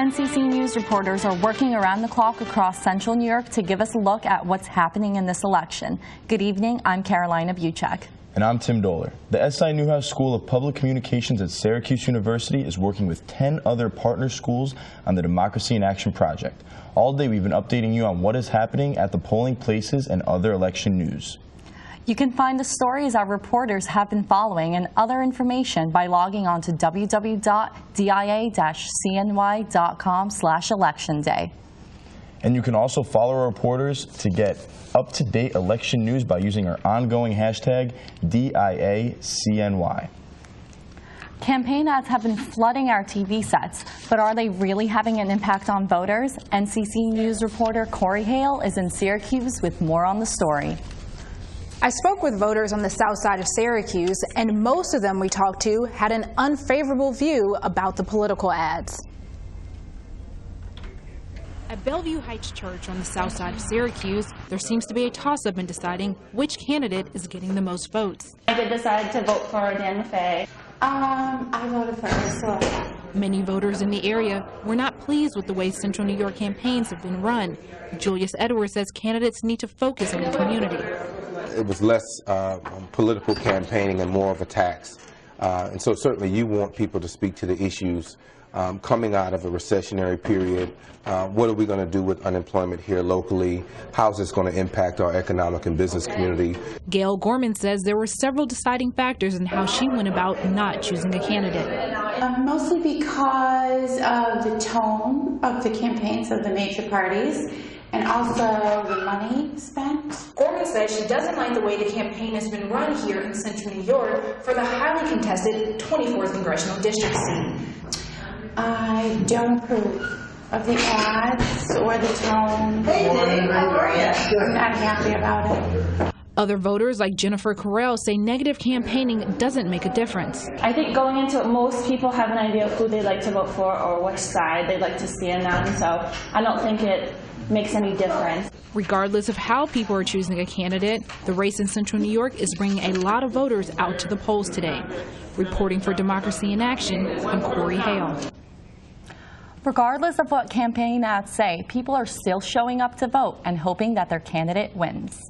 NCC News reporters are working around the clock across central New York to give us a look at what's happening in this election. Good evening, I'm Carolina Buchek. And I'm Tim Doler. The SI Newhouse School of Public Communications at Syracuse University is working with 10 other partner schools on the Democracy in Action project. All day we've been updating you on what is happening at the polling places and other election news. You can find the stories our reporters have been following and other information by logging on to www.dia-cny.com/election day. And you can also follow our reporters to get up-to-date election news by using our ongoing hashtag DIACNY. Campaign ads have been flooding our TV sets, but are they really having an impact on voters? NCC News reporter Corey Hale is in Syracuse with more on the story. I spoke with voters on the south side of Syracuse, and most of them we talked to had an unfavorable view about the political ads. At Bellevue Heights Church on the south side of Syracuse, there seems to be a toss-up in deciding which candidate is getting the most votes. I did decide to vote for Dan Maffei. I voted for Ursula. Many voters in the area were not pleased with the way Central New York campaigns have been run. Julius Edwards says candidates need to focus on the community. It was less political campaigning and more of attacks. And so certainly you want people to speak to the issues coming out of a recessionary period. What are we going to do with unemployment here locally? How is this going to impact our economic and business community? Gail Gorman says there were several deciding factors in how she went about not choosing a candidate. Mostly because of the tone of the campaigns of the major parties and also the money spent. Gorman says she doesn't like the way the campaign has been run here in Central New York for the highly contested 24th Congressional District seat. I don't approve of the ads or the tone. Hey Dave, how are you? I'm not happy about it. Other voters like Jennifer Carell say negative campaigning doesn't make a difference. I think going into it, most people have an idea of who they'd like to vote for or which side they'd like to see in them, so I don't think it makes any difference. Regardless of how people are choosing a candidate, the race in Central New York is bringing a lot of voters out to the polls today. Reporting for Democracy in Action, I'm Corey Hale. Regardless of what campaign ads say, people are still showing up to vote and hoping that their candidate wins.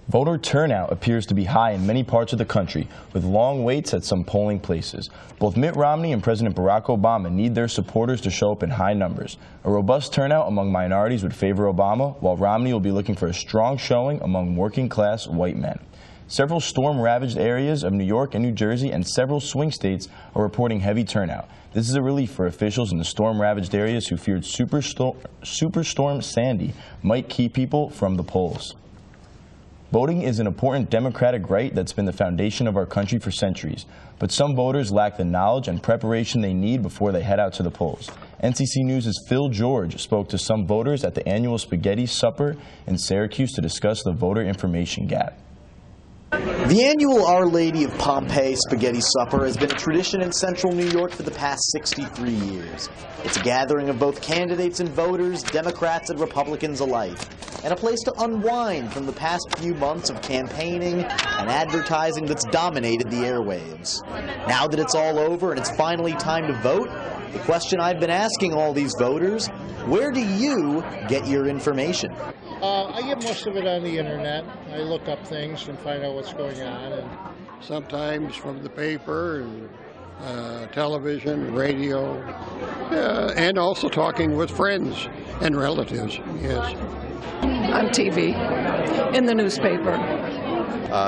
Voter turnout appears to be high in many parts of the country, with long waits at some polling places. Both Mitt Romney and President Barack Obama need their supporters to show up in high numbers. A robust turnout among minorities would favor Obama, while Romney will be looking for a strong showing among working-class white men. Several storm-ravaged areas of New York and New Jersey and several swing states are reporting heavy turnout. This is a relief for officials in the storm-ravaged areas who feared Superstorm Sandy might keep people from the polls. Voting is an important democratic right that's been the foundation of our country for centuries, but some voters lack the knowledge and preparation they need before they head out to the polls. NCC News' Phil George spoke to some voters at the annual Spaghetti Supper in Syracuse to discuss the voter information gap. The annual Our Lady of Pompeii Spaghetti Supper has been a tradition in central New York for the past 63 years. It's a gathering of both candidates and voters, Democrats and Republicans alike, and a place to unwind from the past few months of campaigning and advertising that's dominated the airwaves. Now that it's all over and it's finally time to vote, the question I've been asking all these voters, where do you get your information? I get most of it on the internet. I look up things and find out what's going on. And sometimes from the paper and television, radio, and also talking with friends and relatives, yes. On TV, in the newspaper.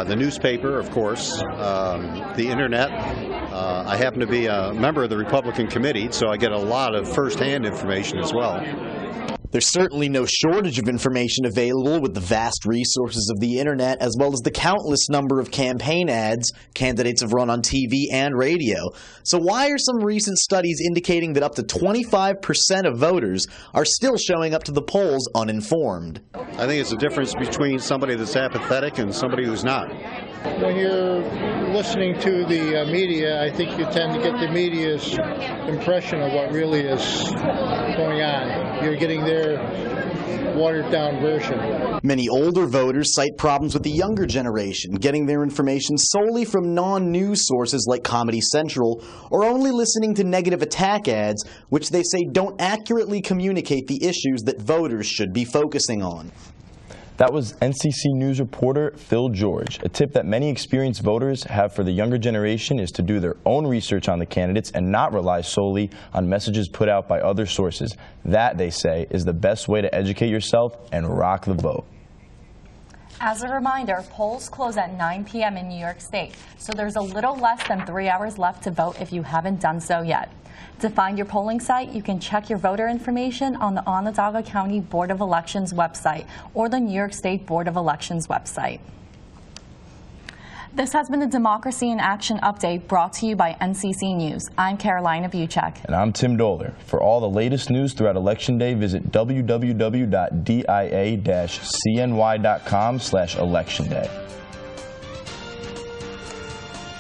The newspaper, of course, the internet. I happen to be a member of the Republican Committee, so I get a lot of first-hand information as well. There's certainly no shortage of information available with the vast resources of the internet, as well as the countless number of campaign ads candidates have run on TV and radio. So why are some recent studies indicating that up to 25% of voters are still showing up to the polls uninformed? I think it's a difference between somebody that's apathetic and somebody who's not. When you're listening to the media, I think you tend to get the media's impression of what really is going on. You're getting their watered-down version. Many older voters cite problems with the younger generation, getting their information solely from non-news sources like Comedy Central, or only listening to negative attack ads, which they say don't accurately communicate the issues that voters should be focusing on. That was NCC News reporter Phil George. A tip that many experienced voters have for the younger generation is to do their own research on the candidates and not rely solely on messages put out by other sources. That, they say, is the best way to educate yourself and rock the vote. As a reminder, polls close at 9 p.m. in New York State, so there's a little less than 3 hours left to vote if you haven't done so yet. To find your polling site, you can check your voter information on the Onondaga County Board of Elections website or the New York State Board of Elections website. This has been a Democracy in Action update brought to you by NCC News. I'm Carolina Buchek. And I'm Tim Doler. For all the latest news throughout Election Day, visit www.dia-cny.com/electionday.